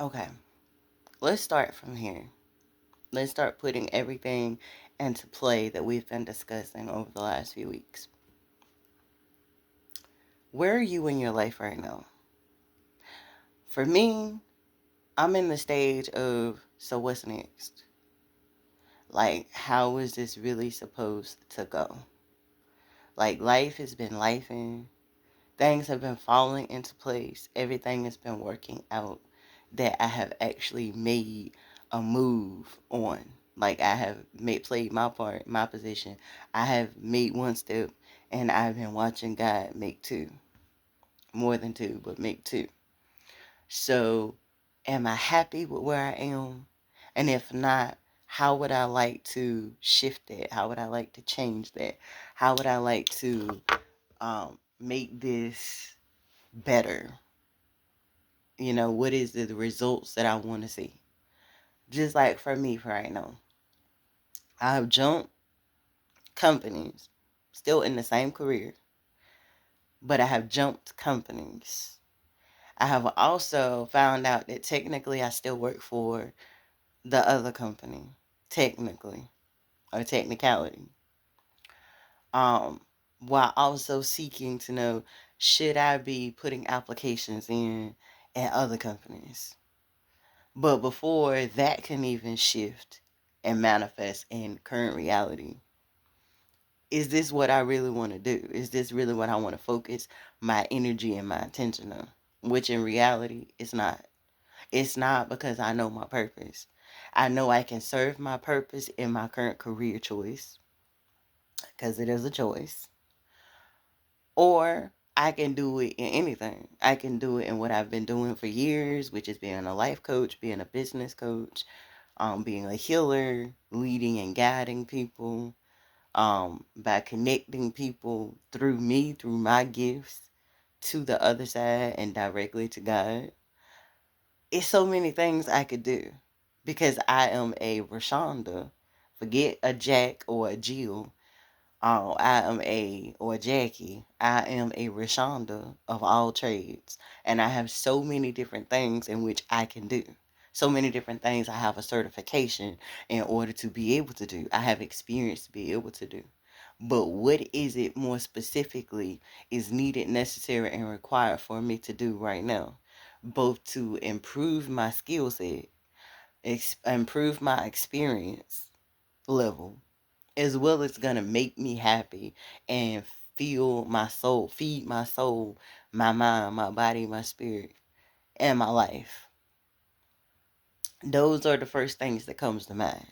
Okay, let's start from here. Let's start putting everything into play that we've been discussing over the last few weeks. Where are you in your life right now? For me, I'm in the stage of, so what's next? Like, how is this really supposed to go? Like, life has been lifing. Things have been falling into place. Everything has been working out that I have actually made a move on. Like, I have played my part, my position. I have made one step, and I've been watching God make two. More than two, but make two. So, am I happy with where I am? And if not, how would I like to shift that? How would I like to change that? How would I like to make this better? You know, what is the results that I want to see? Just like for me for right now, I've jumped companies, still in the same career, but I have jumped companies. I have also found out that technically I still work for the other company, technically, or technicality. Um, while also seeking to know, should I be putting applications in at other companies? But before that can even shift and manifest in current reality, is this what I really want to do? Is this really what I want to focus my energy and my attention on? Which in reality, it's not. It's not, because I know my purpose. I know I can serve my purpose in my current career choice, because it is a choice. Or I can do it in anything. I can do it in what I've been doing for years, which is being a life coach, being a business coach, being a healer, leading and guiding people, by connecting people through me, through my gifts, to the other side and directly to God. It's so many things I could do, because I am a Rashonda. Forget a Jack or a Jill. I am or Jackie. I am a Rashonda of all trades. And I have so many different things in which I can do. So many different things I have a certification in order to be able to do. I have experience to be able to do. But what is it more specifically is needed, necessary, and required for me to do right now? Both to improve my skill set, improve my experience level, as well as gonna make me happy and feel my soul, feed my soul, my mind, my body, my spirit, and my life. Those are the first things that comes to mind.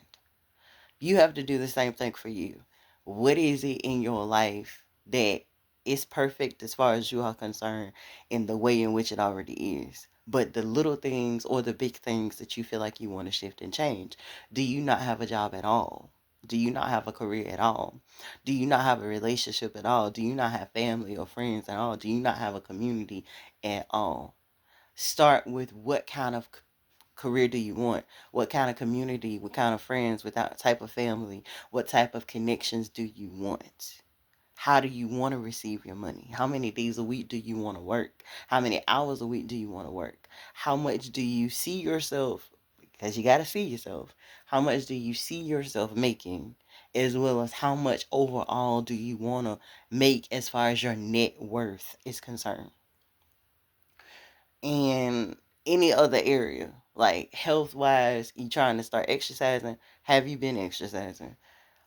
You have to do the same thing for you. What is it in your life that is perfect as far as you are concerned in the way in which it already is? But the little things or the big things that you feel like you want to shift and change. Do you not have a job at all? Do you not have a career at all? Do you not have a relationship at all? Do you not have family or friends at all? Do you not have a community at all? Start with, what kind of career do you want? What kind of community? What kind of friends? What type of family? What type of connections do you want? How do you want to receive your money? How many days a week do you want to work? How many hours a week do you want to work? How much do you see yourself? Because you got to see yourself. How much do you see yourself making? As well as how much overall do you want to make as far as your net worth is concerned? And any other area, like health wise, you trying to start exercising, have you been exercising?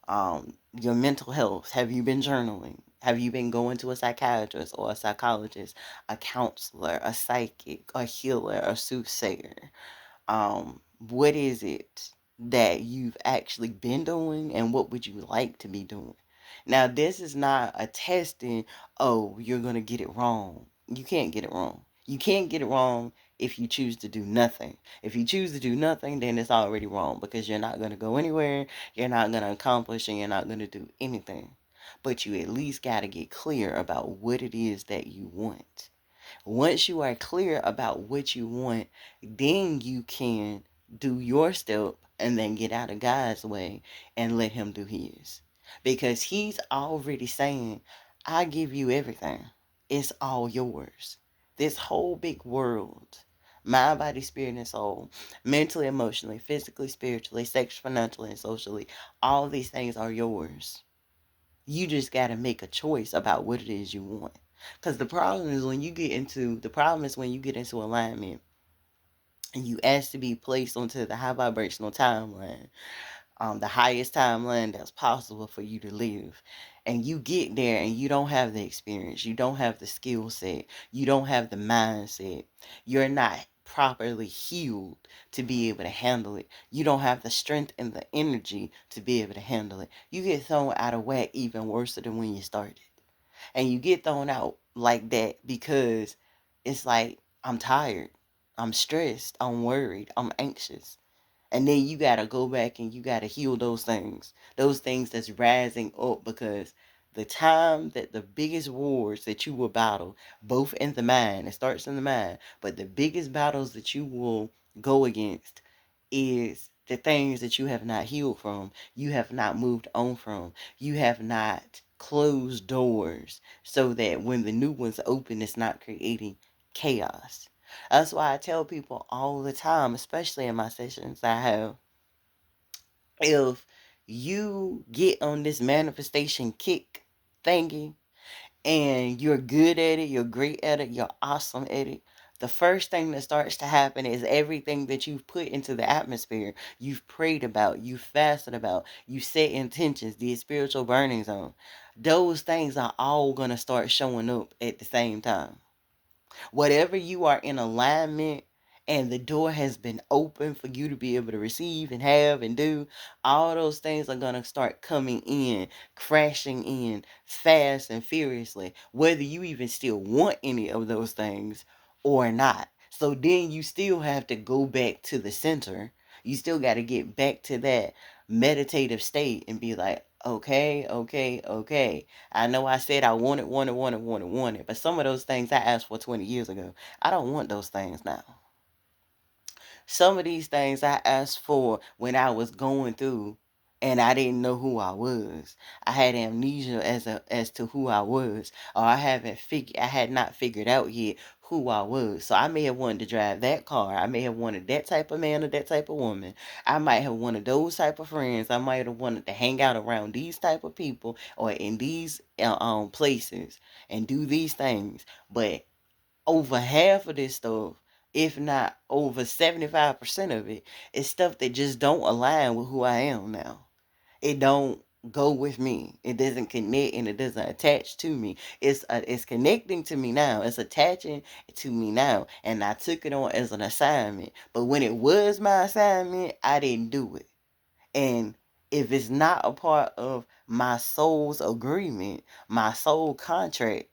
Your mental health, have you been journaling? Have you been going to a psychiatrist or a psychologist, a counselor, a psychic, a healer, a soothsayer? What is it that you've actually been doing, and what would you like to be doing? Now, this is not a testing, oh, you're going to get it wrong. You can't get it wrong. You can't get it wrong if you choose to do nothing. If you choose to do nothing, then it's already wrong, because you're not going to go anywhere, you're not going to accomplish, and you're not going to do anything. But you at least got to get clear about what it is that you want. Once you are clear about what you want, then you can do your step and then get out of God's way and let him do his. Because he's already saying, I give you everything. It's all yours. This whole big world, Mind, body, spirit, and soul. Mentally, emotionally, physically, spiritually, sexually, financially, and socially. All these things are yours. You just got to make a choice about what it is you want. Because the problem is when you get into alignment and you ask to be placed onto the high vibrational timeline, the highest timeline that's possible for you to live. And you get there and you don't have the experience, you don't have the skill set, you don't have the mindset, you're not properly healed to be able to handle it. You don't have the strength and the energy to be able to handle it. You get thrown out of whack even worse than when you started. And you get thrown out like that because it's like, I'm tired, I'm stressed, I'm worried, I'm anxious. And then you got to go back and you got to heal those things that's rising up, because the time that the biggest wars that you will battle, both in the mind, it starts in the mind, but the biggest battles that you will go against is the things that you have not healed from, you have not moved on from, you have not closed doors so that when the new ones open, it's not creating chaos. That's why I tell people all the time, especially in my sessions I have, if you get on this manifestation kick thingy and you're good at it, you're great at it, you're awesome at it, the first thing that starts to happen is everything that you've put into the atmosphere, you've prayed about, you fasted about, you set intentions, the spiritual burning zone. Those things are all going to start showing up at the same time. Whatever you are in alignment and the door has been open for you to be able to receive and have and do, all those things are going to start coming in, crashing in fast and furiously, whether you even still want any of those things or not. So then you still have to go back to the center. You still got to get back to that meditative state and be like, okay, okay, okay. I know I said I wanted, but some of those things I asked for 20 years ago, I don't want those things now. Some of these things I asked for when I was going through and I didn't know who I was. I had amnesia as to who I was, or I had not figured out yet who I was. So I may have wanted to drive that car. I may have wanted that type of man or that type of woman. I might have wanted those type of friends. I might have wanted to hang out around these type of people or in these places and do these things. But over half of this stuff, if not over 75% of it, is stuff that just don't align with who I am now. It don't go with me. It doesn't connect and it doesn't attach to me. It's connecting to me now. It's attaching to me now. And I took it on as an assignment. But when it was my assignment, I didn't do it. And if it's not a part of my soul's agreement, my soul contract,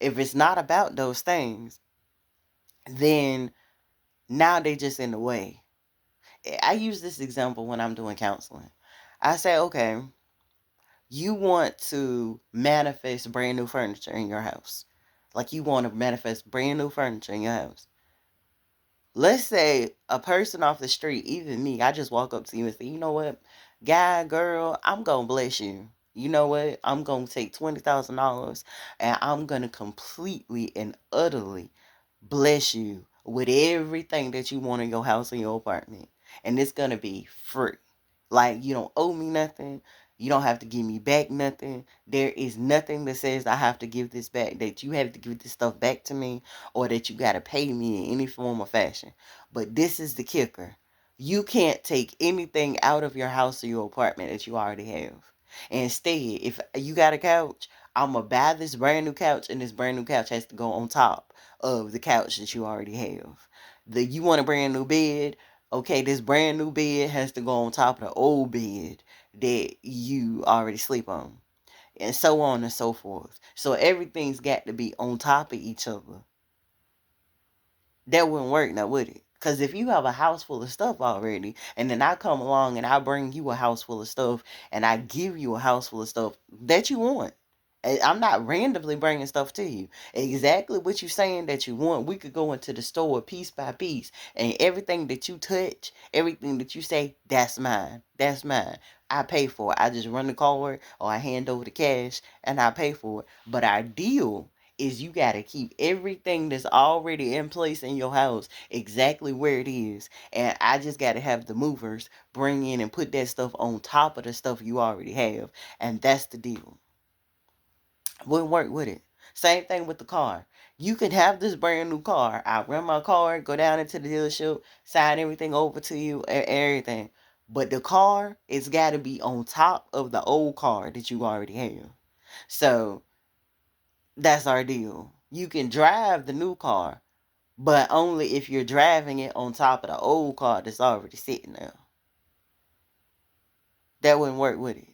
if it's not about those things, then now they just in the way. I use this example when I'm doing counseling. I say, okay, you want to manifest brand new furniture in your house. Like you want to manifest brand new furniture in your house. Let's say a person off the street, even me, I just walk up to you and say, you know what, guy, girl, I'm going to bless you. You know what? I'm going to take $20,000 and I'm going to completely and utterly bless you with everything that you want in your house or your apartment. And it's going to be free. Like, you don't owe me nothing. You don't have to give me back nothing. There is nothing that says I have to give this back, that you have to give this stuff back to me, or that you got to pay me in any form or fashion. But this is the kicker. You can't take anything out of your house or your apartment that you already have. Instead, if you got a couch, I'm going to buy this brand new couch, and this brand new couch has to go on top of the couch that you already have. You want a brand new bed? Okay, this brand new bed has to go on top of the old bed that you already sleep on, and so on and so forth. So everything's got to be on top of each other. That wouldn't work now, would it? Because if you have a house full of stuff already, and then I come along and I bring you a house full of stuff, and I give you a house full of stuff that you want, I'm not randomly bringing stuff to you. Exactly what you're saying that you want. We could go into the store piece by piece, and everything that you touch, everything that you say, that's mine. That's mine. I pay for it. I just run the card or I hand over the cash and I pay for it. But our deal is you got to keep everything that's already in place in your house exactly where it is. And I just got to have the movers bring in and put that stuff on top of the stuff you already have. And that's the deal. Wouldn't work with it. Same thing with the car. You could have this brand new car. I rent my car, go down into the dealership, sign everything over to you, everything. But the car, it's got to be on top of the old car that you already have. So that's our deal. You can drive the new car, but only if you're driving it on top of the old car that's already sitting there. That wouldn't work with it.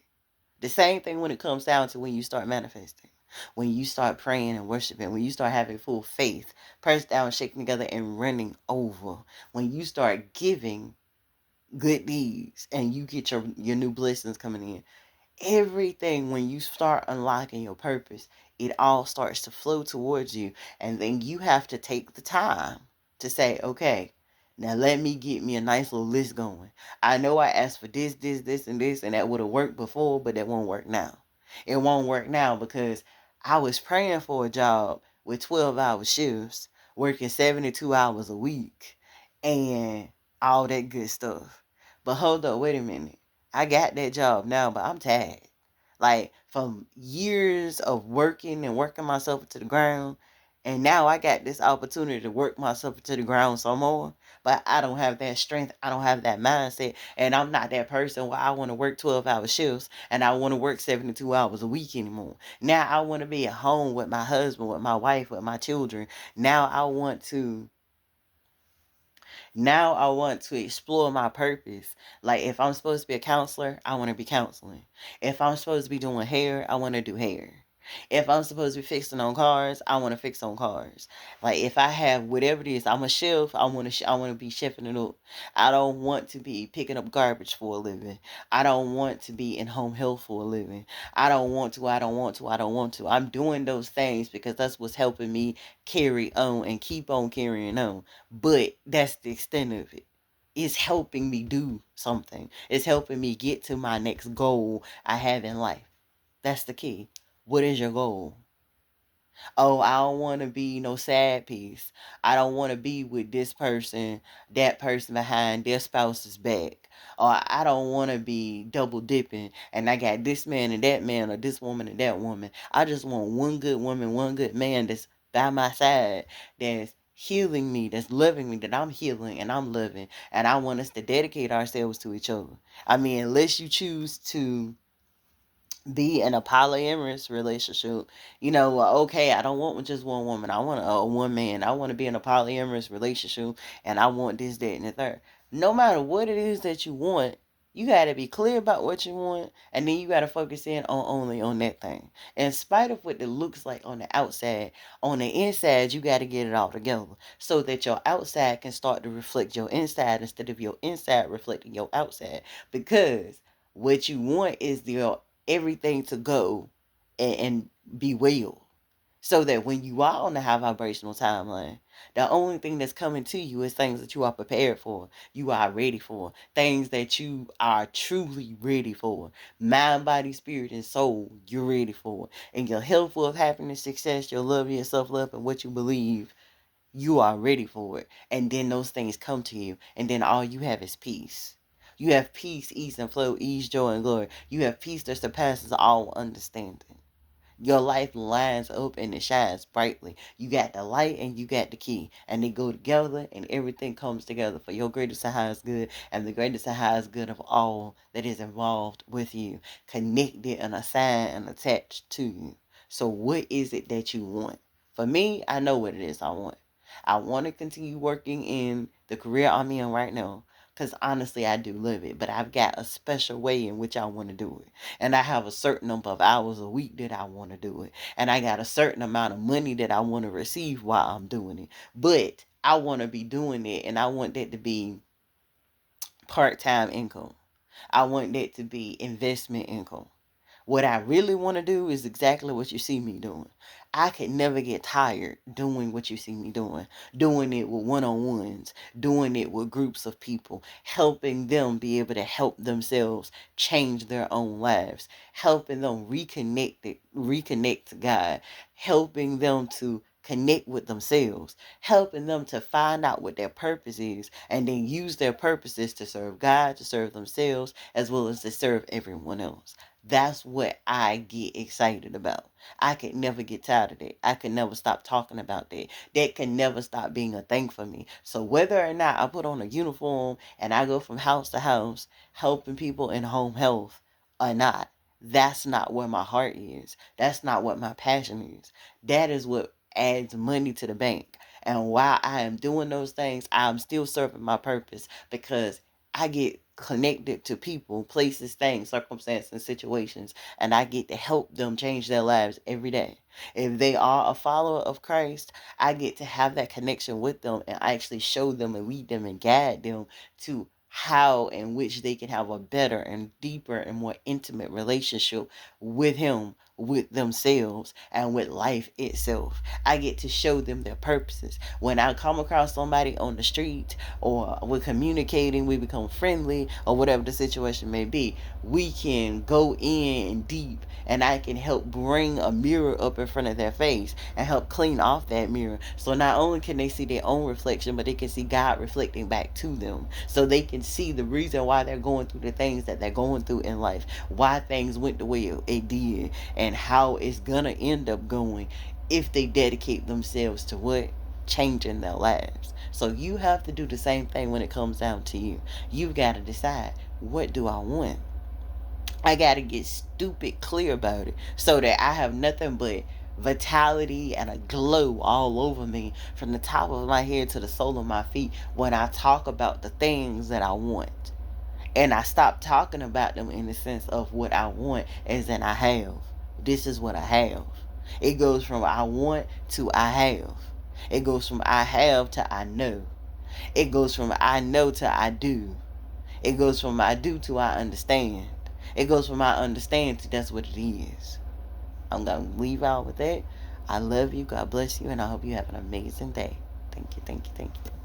The same thing when it comes down to when you start manifesting, when you start praying and worshiping, when you start having full faith, pressed down, shaking together, and running over. When you start giving good deeds and you get your new blessings coming in, everything, when you start unlocking your purpose, it all starts to flow towards you. And then you have to take the time to say, okay, now let me get me a nice little list going. I know I asked for this, and this, and that would have worked before, but that won't work now. It won't work now because I was praying for a job with 12-hour shifts, working 72 hours a week, and all that good stuff. But hold up, wait a minute. I got that job now, but I'm tired. Like from years of working and working myself into the ground. And now I got this opportunity to work myself into the ground some more. But I don't have that strength. I don't have that mindset. And I'm not that person where I want to work 12-hour shifts and I want to work 72 hours a week anymore. Now I want to be at home with my husband, with my wife, with my children. Now I want to now I want to explore my purpose. Like if I'm supposed to be a counselor, I want to be counseling. If I'm supposed to be doing hair, I want to do hair. If I'm supposed to be fixing on cars, I want to fix on cars. Like if I have whatever it is, I'm a chef. I want to be chefing it up. I don't want to be picking up garbage for a living. I don't want to be in home health for a living. I don't want to. I don't want to. I don't want to. I'm doing those things because that's what's helping me carry on and keep on carrying on. But that's the extent of it. It's helping me do something. It's helping me get to my next goal I have in life. That's the key. What is your goal? Oh, I don't want to be no sad piece. I don't want to be with this person, that person behind their spouse's back. Or I don't want to be double dipping and I got this man or this woman and that woman. I just want one good woman, one good man that's by my side, that's healing me, that's loving me, that I'm healing and I'm loving. And I want us to dedicate ourselves to each other. I mean, unless you choose to be in a polyamorous relationship, okay, I don't want just one woman. I want a one man. I want to be in a polyamorous relationship and I want this, that, and the third. No matter what it is that you want, you got to be clear about what you want and then you got to focus in on only on that thing. In spite of what it looks like on the outside, on the inside, you got to get it all together so that your outside can start to reflect your inside instead of your inside reflecting your outside. Because what you want is the everything to go and be well. So that when you are on the high vibrational timeline, the only thing that's coming to you is things that you are prepared for, you are ready for, things that you are truly ready for. Mind, body, spirit, and soul, you're ready for. And your health, wealth, happiness, success, your love, your self love, and what you believe, you are ready for it. And then those things come to you. And then all you have is peace. You have peace, ease, and flow, ease, joy, and glory. You have peace that surpasses all understanding. Your life lines up and it shines brightly. You got the light and you got the key. And they go together and everything comes together for your greatest and highest good and the greatest and highest good of all that is involved with you, connected and assigned and attached to you. So what is it that you want? For me, I know what it is I want. I want to continue working in the career I'm in right now. Because honestly, I do love it. But I've got a special way in which I want to do it. And I have a certain number of hours a week that I want to do it. And I got a certain amount of money that I want to receive while I'm doing it. But I want to be doing it and I want that to be part-time income. I want that to be investment income. What I really want to do is exactly what you see me doing. I could never get tired doing what you see me doing it with one-on-ones, doing it with groups of people, helping them be able to help themselves change their own lives, helping them reconnect to God, helping them to connect with themselves, helping them to find out what their purpose is, and then use their purposes to serve God, to serve themselves, as well as to serve everyone else. That's what I get excited about. I could never get tired of that. I could never stop talking about that. That can never stop being a thing for me. So whether or not I put on a uniform and I go from house to house helping people in home health or not, that's not where my heart is. That's not what my passion is. That is what adds money to the bank. And while I am doing those things, I'm still serving my purpose because I get connected to people, places, things, circumstances, and situations, and I get to help them change their lives every day. If they are a follower of Christ, I get to have that connection with them and actually show them and lead them and guide them to how in which they can have a better and deeper and more intimate relationship with Him, with themselves, and with life itself. I get to show them their purposes. When I come across somebody on the street or we're communicating, we become friendly, or whatever the situation may be, we can go in deep and I can help bring a mirror up in front of their face and help clean off that mirror. So not only can they see their own reflection, but they can see God reflecting back to them. So they can see the reason why they're going through the things that they're going through in life, why things went the way it did, and how it's gonna end up going if they dedicate themselves to what? Changing their lives. So you have to do the same thing when it comes down to you. You've got to decide, what do I want? I got to get stupid clear about it so that I have nothing but vitality and a glow all over me from the top of my head to the sole of my feet when I talk about the things that I want. And I stop talking about them in the sense of what I want as in I have. This is what I have. It goes from I want to I have. It goes from I have to I know. It goes from I know to I do. It goes from I do to I understand. It goes from I understand to that's what it is. I'm going to leave out with that. I love you. God bless you. And I hope you have an amazing day. Thank you. Thank you. Thank you.